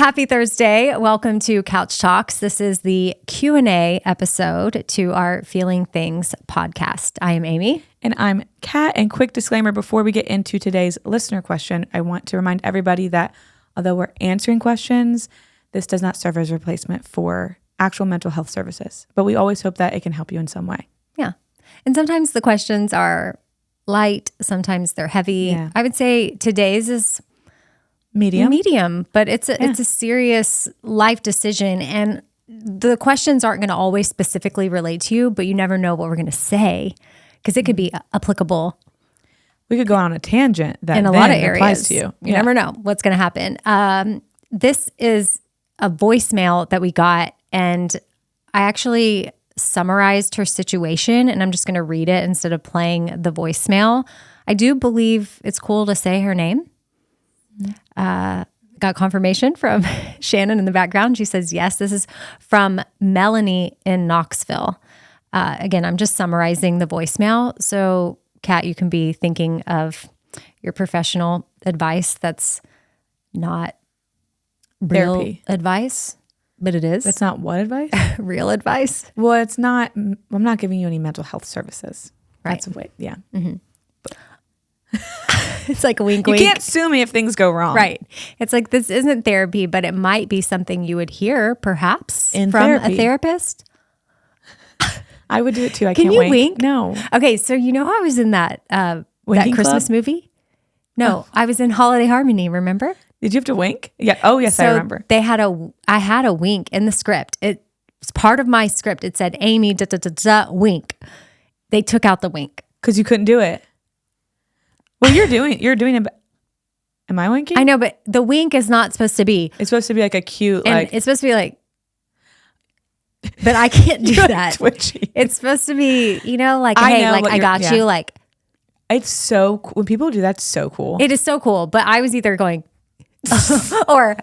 Happy Thursday. Welcome to Couch Talks. This is the Q&A episode to our Feeling Things podcast. I am Amy. And I'm Kat. And quick disclaimer before we get into today's listener question, I want to remind everybody that although we're answering questions, this does not serve as a replacement for actual mental health services. But we always hope that it can help you in some way. Yeah. And sometimes the questions are light, sometimes they're heavy. Yeah. I would say today's is medium, but it's a serious life decision, and the questions aren't going to always specifically relate to you, but you never know what we're going to say because it could be applicable. We could go on a tangent that in a lot of areas applies to you. You never know what's going to happen. This is a voicemail that we got, and I actually summarized her situation, and I'm just going to read it instead of playing the voicemail. I do believe it's cool to say her name. Got confirmation from Shannon in the background. She says, yes, this is from Melanie in Knoxville. Again, I'm just summarizing the voicemail. So, Kat, you can be thinking of your professional advice that's not real therapy advice, but it is. That's not what advice? Real advice. Well, it's not. I'm not giving you any mental health services. Right. That's a way. Yeah. Mm-hmm. It's like a wink, You wink. can't sue me if things go wrong. Right. It's like, this isn't therapy, but it might be something you would hear perhaps in from therapy. a therapist. I would do it too. I Can can't you wink. wink? No. Okay. So, you know, I was in that Christmas movie. No, I was in Holiday Harmony. Remember? Did you have to wink? Yeah. Oh, yes, So I remember. I had a wink in the script. It was part of my script. It said, Amy, wink. They took out the wink. Because you couldn't do it. Well, you're doing it. Am I winking? I know, but the wink is not supposed to be. It's supposed to be like a cute, And it's supposed to be like, but I can't do that. Twitchy. It's supposed to be, like, I hey, know, like, but I got yeah. you. Like, It's so cool. When people do that, it's so cool. it is so cool. But I was either going, or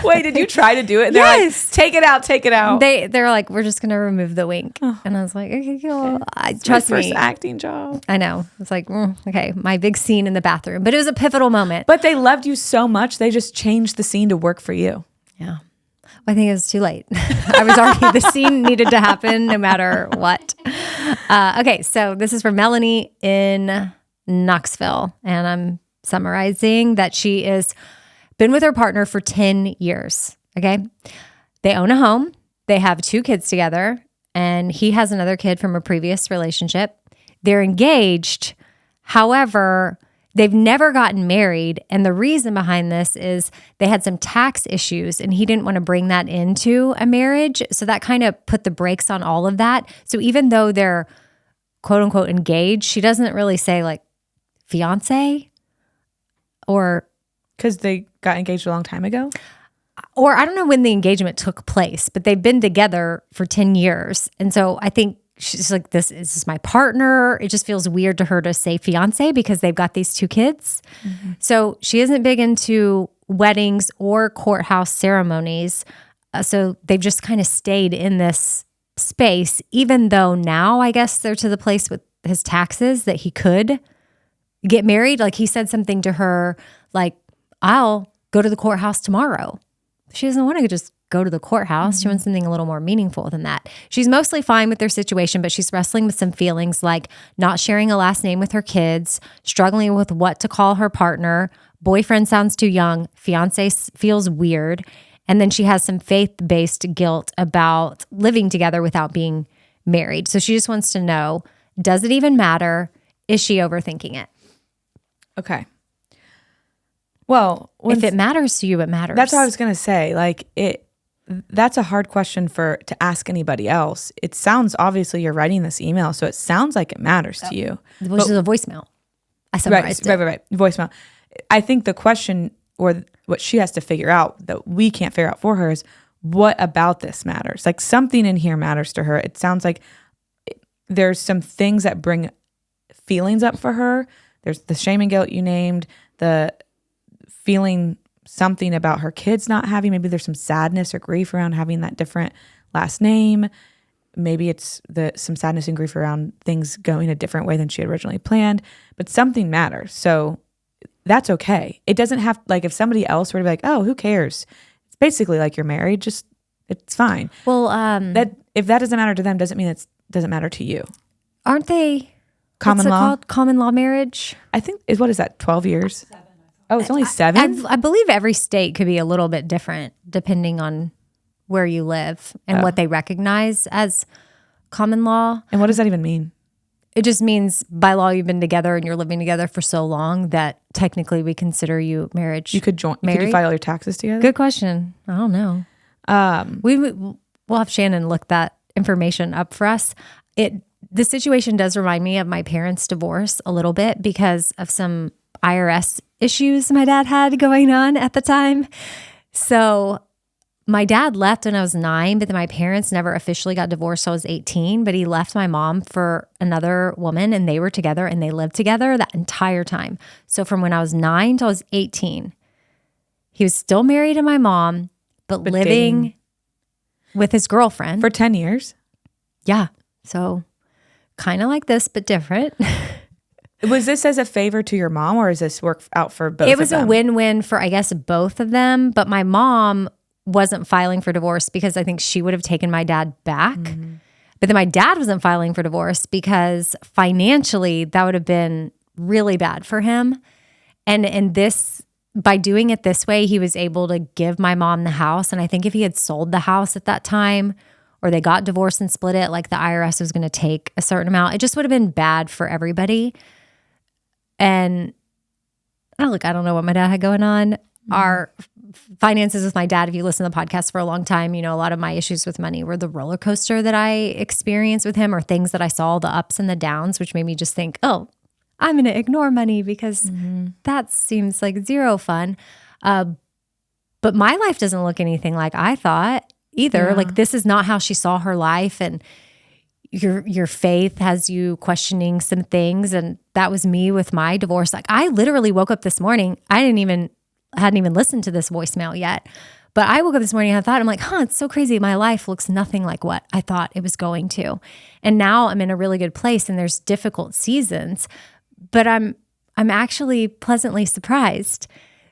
Wait, did you try to do it? And they're Yes. like, take it out, take it out. they're like, we're just going to remove the wink. And I was like, okay, cool. Trust My me. first acting job. I know. It's like, okay, my big scene in the bathroom. But it was a pivotal moment. But they loved you so much, they just changed the scene to work for you. Yeah. I think it was too late. I was already, the scene needed to happen no matter what. Okay, so this is from Melanie in Knoxville. And I'm summarizing that she is been with her partner for 10 years. Okay. They own a home. They have 2 kids together. And he has another kid from a previous relationship. They're engaged. However, they've never gotten married. And the reason behind this is they had some tax issues and he didn't want to bring that into a marriage. So that kind of put the brakes on all of that. So even though they're quote unquote engaged, she doesn't really say like fiance or... Because they got engaged a long time ago? Or I don't know when the engagement took place, but they've been together for 10 years. And so I think she's like, this is my partner. It just feels weird to her to say fiance because they've got these 2 kids. Mm-hmm. So she isn't big into weddings or courthouse ceremonies. So they've just kind of stayed in this space, even though now I guess they're to the place with his taxes that he could get married. Like he said something to her like, I'll go to the courthouse tomorrow. She doesn't want to just go to the courthouse. Mm-hmm. She wants something a little more meaningful than that. She's mostly fine with their situation, but she's wrestling with some feelings like not sharing a last name with her kids, struggling with what to call her partner. Boyfriend sounds too young. Fiance feels weird. And then she has some faith-based guilt about living together without being married. So she just wants to know, does it even matter? Is she overthinking it? Okay. Well, if it matters to you, it matters. That's what I was going to say. Like that's a hard question to ask anybody else. It sounds, obviously you're writing this email, so it sounds like it matters to you. Which is a voicemail. I summarized it. Right. Voicemail. I think the question or what she has to figure out that we can't figure out for her is what about this matters? Like something in here matters to her. It sounds like there's some things that bring feelings up for her. There's the shame and guilt you named, the feeling something about her kids not having, maybe there's some sadness or grief around having that different last name. Maybe it's some sadness and grief around things going a different way than she had originally planned, but something matters. So that's okay. It doesn't have, like if somebody else were to be like, oh, who cares? basically like you're married. Just it's fine. Well, That if that doesn't matter to them, doesn't mean it doesn't matter to you. aren't they Common what's it law? called? Common law marriage? I think what is that? 12 years? Oh, it's only 7. I believe every state could be a little bit different depending on where you live and what they recognize as common law. And what does that even mean? It just means by law you've been together and you're living together for so long that technically we consider you marriage. You could join. Could married? you file your taxes together? Good question. I don't know. We'll have Shannon look that information up for us. The situation does remind me of my parents' divorce a little bit because of some IRS issues my dad had going on at the time. So my dad left when I was 9, but then my parents never officially got divorced till I was 18, but he left my mom for another woman and they were together and they lived together that entire time. So from when I was 9 till I was 18, he was still married to my mom, but living dating with his girlfriend. for 10 years. Yeah. So kind of like this, but different. Was this as a favor to your mom, or is this work out for both? It was of them? a win-win for, I guess, both of them. But my mom wasn't filing for divorce because I think she would have taken my dad back. Mm-hmm. But then my dad wasn't filing for divorce because financially that would have been really bad for him. And this, by doing it this way, he was able to give my mom the house. And I think if he had sold the house at that time, or they got divorced and split it, like the IRS was going to take a certain amount, it just would have been bad for everybody. And I don't know what my dad had going on. Our finances with my dad, if you listen to the podcast for a long time, you know, a lot of my issues with money were the roller coaster that I experienced with him, or things that I saw, the ups and the downs, which made me just think, oh, I'm going to ignore money because that seems like zero fun. But my life doesn't look anything like I thought either. Yeah. Like, this is not how she saw her life. And your faith has you questioning some things. And that was me with my divorce. Like, I literally woke up this morning. I hadn't even listened to this voicemail yet. But I woke up this morning and I thought, I'm like, it's so crazy. My life looks nothing like what I thought it was going to. And now I'm in a really good place and there's difficult seasons, but I'm actually pleasantly surprised.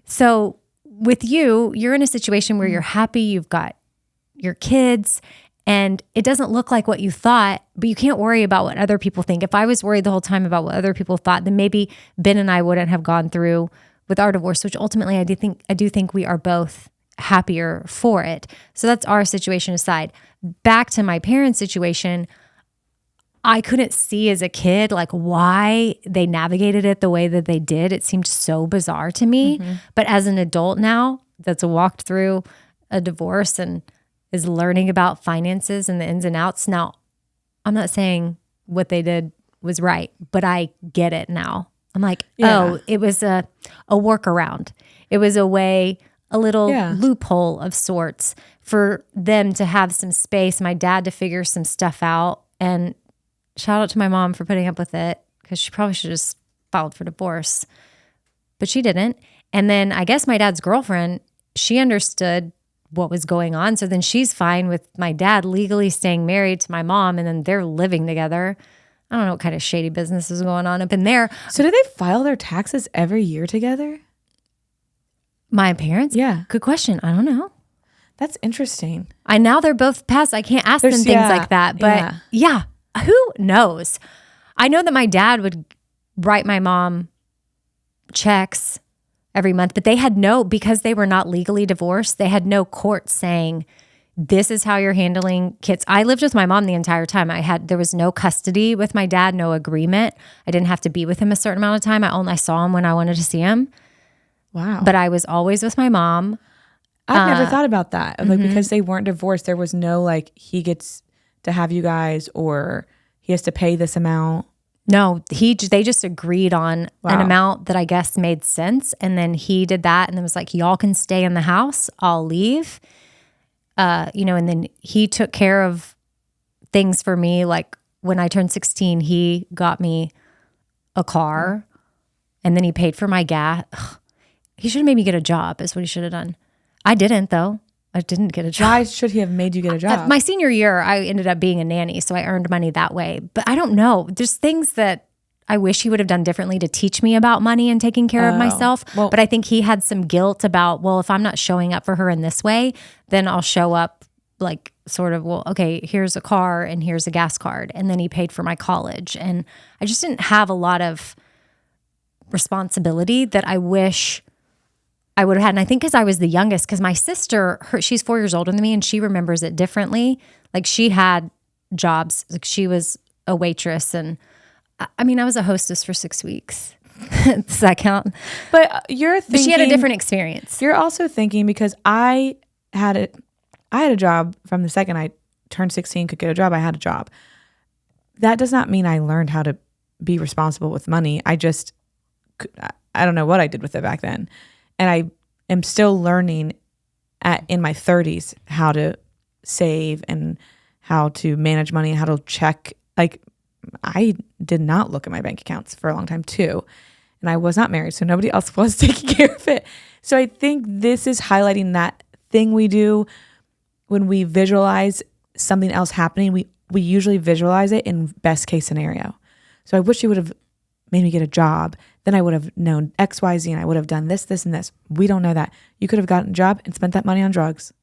So with you, you're in a situation where you're happy, you've got your kids, and it doesn't look like what you thought, but you can't worry about what other people think. If I was worried the whole time about what other people thought, then maybe Ben and I wouldn't have gone through with our divorce, which ultimately I do think we are both happier for it. So that's our situation aside. Back to my parents' situation, I couldn't see as a kid like why they navigated it the way that they did. It seemed so bizarre to me. But as an adult now that's walked through a divorce and is learning about finances and the ins and outs, now I'm not saying what they did was right, but I get it now. I'm like, oh, it was a workaround. It was a way, a little loophole of sorts for them to have some space, my dad to figure some stuff out. And shout out to my mom for putting up with it, because she probably should have just filed for divorce, but she didn't. And then I guess my dad's girlfriend, she understood what was going on. So then she's fine with my dad legally staying married to my mom, and then they're living together. I don't know what kind of shady business is going on up in there. So do they file their taxes every year together? My parents? Yeah. Good question. I don't know. That's interesting. Now they're both passed. I can't ask them things like that. But yeah, who knows? I know that my dad would write my mom checks every month, but they had because they were not legally divorced, they had no court saying, this is how you're handling kids. I lived with my mom the entire time. There was no custody with my dad, no agreement. I didn't have to be with him a certain amount of time. I saw him when I wanted to see him. Wow. But I was always with my mom. I've never thought about that. Like, because they weren't divorced, there was no like, he gets to have you guys or he has to pay this amount. No, they just agreed on an amount that I guess made sense. And then he did that and then was like, y'all can stay in the house. I'll leave. And then he took care of things for me. Like when I turned 16, he got me a car and then he paid for my gas. He should have made me get a job is what he should have done. I didn't though. I didn't get a job. Why should he have made you get a job? My senior year, I ended up being a nanny, so I earned money that way. But I don't know. There's things that I wish he would have done differently to teach me about money and taking care of myself. well- But I think he had some guilt about, well, if I'm not showing up for her in this way, then I'll show up like sort of, well, okay, here's a car and here's a gas card. And then he paid for my college. And I just didn't have a lot of responsibility that I wish I would have had. And I think because I was the youngest, because my sister, she's 4 years older than me and she remembers it differently. Like she had jobs, like she was a waitress. And I mean, I was a hostess for 6 weeks. Does that count? But you're thinking. But she had a different experience. You're also thinking because I had a job from the second I turned 16, could get a job, I had a job. That does not mean I learned how to be responsible with money. I don't know what I did with it back then. And I am still learning in my 30s how to save and how to manage money and how to check. Like I did not look at my bank accounts for a long time too. And I was not married, so nobody else was taking care of it. So I think this is highlighting that thing we do when we visualize something else happening. We usually visualize it in best case scenario. So I wish you would have made me get a job. Then I would have known X, Y, Z, and I would have done this, this, and this. We don't know that. You could have gotten a job and spent that money on drugs.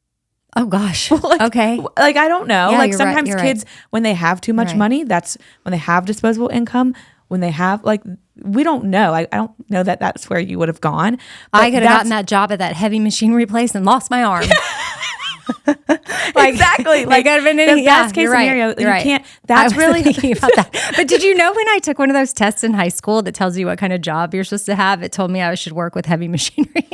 Oh gosh. Okay. Like, I don't know. Yeah, like you're sometimes right, kids, when they have too much Right. money, that's when they have disposable income. When they have, like, we don't know. I don't know that that's where you would have gone. I could have gotten that job at that heavy machinery place and lost my arm. Exactly. Like, could have been the best case you're right, scenario, you're you right. can't, that's I was really thinking about that. But did you know when I took one of those tests in high school that tells you what kind of job you're supposed to have, it told me I should work with heavy machinery.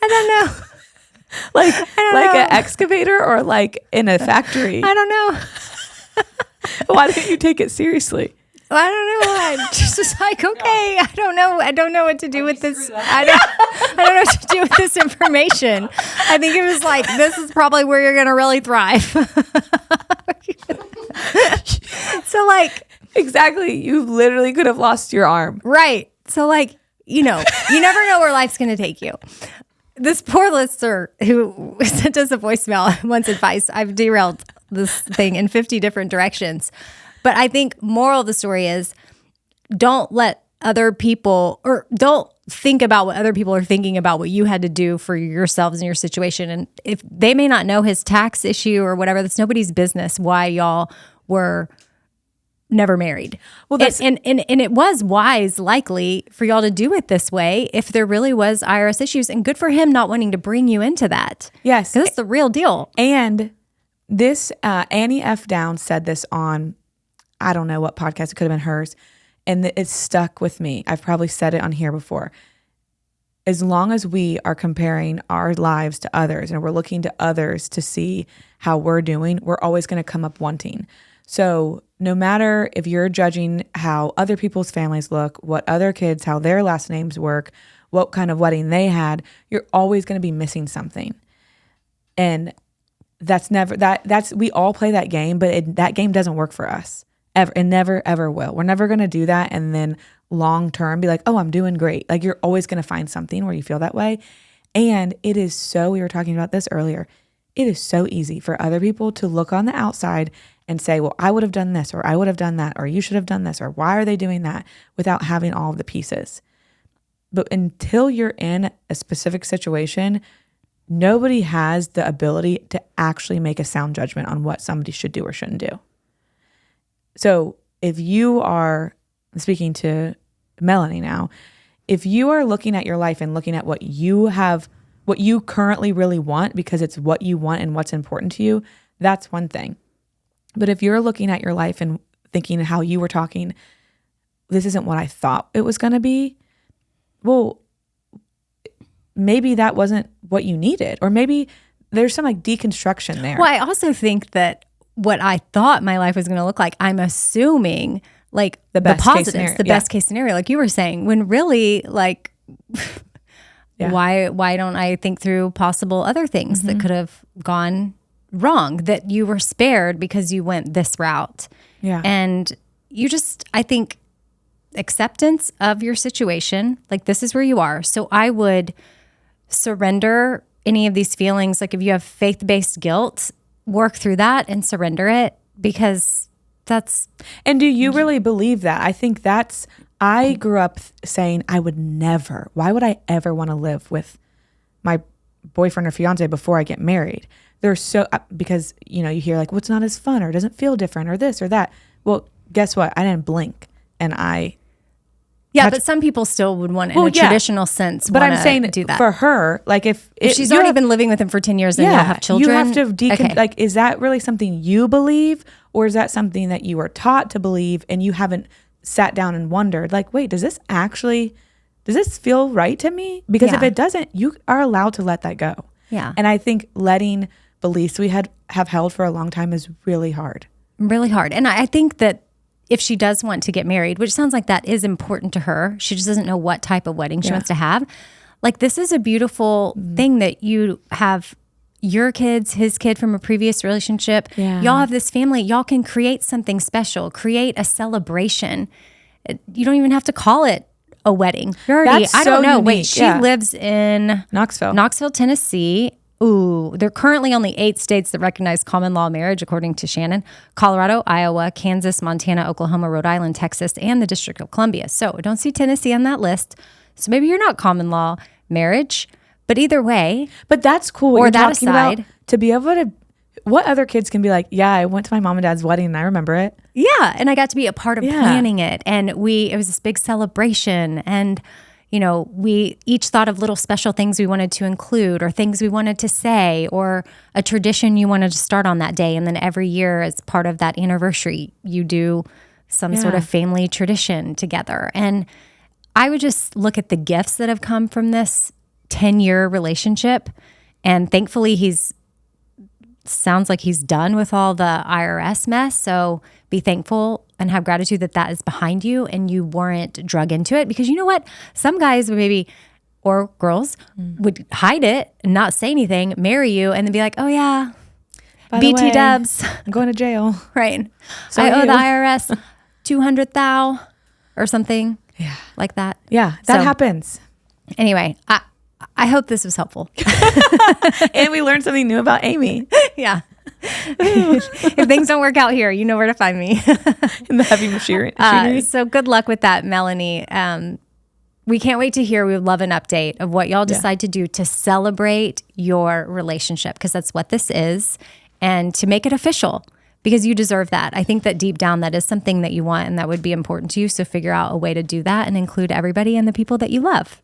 I don't know. like know. an excavator or like in a factory. I don't know. Why didn't you take it seriously? I don't know. I just was like, okay, I don't know. I don't know what to do with this. I don't know what to do with this information. I think it was like, this is probably where you're going to really thrive. So like, Exactly. You literally could have lost your arm. right. So like, you never know where life's going to take you. This poor listener who sent us a voicemail wants advice. I've derailed this thing in 50 different directions. But I think moral of the story is don't let other people, or don't think about what other people are thinking about what you had to do for yourselves and your situation. And if they may not know his tax issue or whatever, that's nobody's business why y'all were never married. Well, that's, and it was wise, likely, for y'all to do it this way if there really was IRS issues. And good for him not wanting to bring you into that. Yes. Because it's the real deal. And this, Annie F. Downs said this on, I don't know what podcast, it could have been hers. And it stuck with me. I've probably said it on here before. As long as we are comparing our lives to others and we're looking to others to see how we're doing, we're always going to come up wanting. So no matter if you're judging how other people's families look, what other kids, how their last names work, what kind of wedding they had, you're always going to be missing something. And we all play that game, but that game doesn't work for us. Ever. It never, ever will. We're never going to do that and then long term be like, oh, I'm doing great. Like you're always going to find something where you feel that way. And it is so, we were talking about this earlier, it is so easy for other people to look on the outside and say, well, I would have done this or I would have done that or you should have done this or why are they doing that without having all of the pieces. But until you're in a specific situation, nobody has the ability to actually make a sound judgment on what somebody should do or shouldn't do. So if you are, speaking to Melanie now, if you are looking at your life and looking at what you currently really want because it's what you want and what's important to you, that's one thing. But if you're looking at your life and thinking how you were talking, this isn't what I thought it was going to be, well, maybe that wasn't what you needed. Or maybe there's some like deconstruction there. Well, I also think that what I thought my life was going to look like, I'm assuming like the positives, the best case scenario, like you were saying, when really like, why don't I think through possible other things that could have gone wrong, that you were spared because you went this route. Yeah. And you just, I think acceptance of your situation, like this is where you are. So I would surrender any of these feelings. Like if you have faith-based guilt, work through that and surrender it, because that's... And do you really believe that? I think I grew up saying I would never, why would I ever want to live with my boyfriend or fiance before I get married? Because, you hear like, what's not as fun, or it doesn't feel different, or this or that. Well, guess what? I didn't blink, and but some people still would want, in a traditional sense, but I'm saying do that. For her, like if she's already been living with him for 10 years and now have children. You have to like, is that really something you believe, or is that something that you were taught to believe and you haven't sat down and wondered, like, wait, does this feel right to me? Because if it doesn't, you are allowed to let that go. Yeah. And I think letting beliefs we have held for a long time is really hard. Really hard. And I think that if she does want to get married, which sounds like that is important to her, she just doesn't know what type of wedding she wants to have. Like, this is a beautiful thing that you have your kids, his kid from a previous relationship. Yeah. Y'all have this family. Y'all can create something special, create a celebration. You don't even have to call it a wedding. You're already, I don't know. Unique. Wait, she lives in Knoxville, Tennessee. Ooh, there are currently only 8 states that recognize common law marriage, according to Shannon: Colorado, Iowa, Kansas, Montana, Oklahoma, Rhode Island, Texas, and the District of Columbia. So I don't see Tennessee on that list. So maybe you're not common law marriage, but either way. But that's cool. Or that aside, to be able to, what other kids can be like, yeah, I went to my mom and dad's wedding and I remember it. Yeah. And I got to be a part of planning it. And it was this big celebration. And we each thought of little special things we wanted to include, or things we wanted to say, or a tradition you wanted to start on that day. And then every year, as part of that anniversary, you do some sort of family tradition together. And I would just look at the gifts that have come from this 10-year relationship. And thankfully, sounds like he's done with all the IRS mess. So be thankful and have gratitude that is behind you and you weren't drug into it. Because you know what? Some guys would or girls would hide it and not say anything, marry you, and then be like, oh yeah, BT dubs. I'm going to jail. Right. So I owe the IRS 200,000 or something like that. Yeah, that happens. Anyway, I hope this was helpful. And we learned something new about Amy. Yeah. If things don't work out here, you know where to find me. In the heavy machinery. So good luck with that, Melanie. We can't wait to hear. We would love an update of what y'all decide to do to celebrate your relationship, because that's what this is, and to make it official, because you deserve that. I think that deep down, that is something that you want and that would be important to you. So figure out a way to do that and include everybody and the people that you love,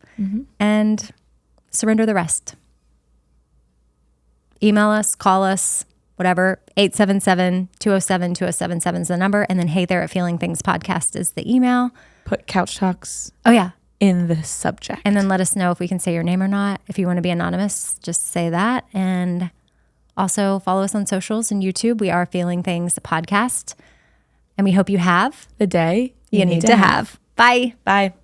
and surrender the rest. Email us, call us, whatever. 877-207-2077 is the number. And then Hey There at Feeling Things Podcast is the email. Put Couch Talks. Oh, yeah. In the subject. And then let us know if we can say your name or not. If you want to be anonymous, just say that. And also follow us on socials and YouTube. We are Feeling Things Podcast. And we hope you have the day you need to have. Bye. Bye.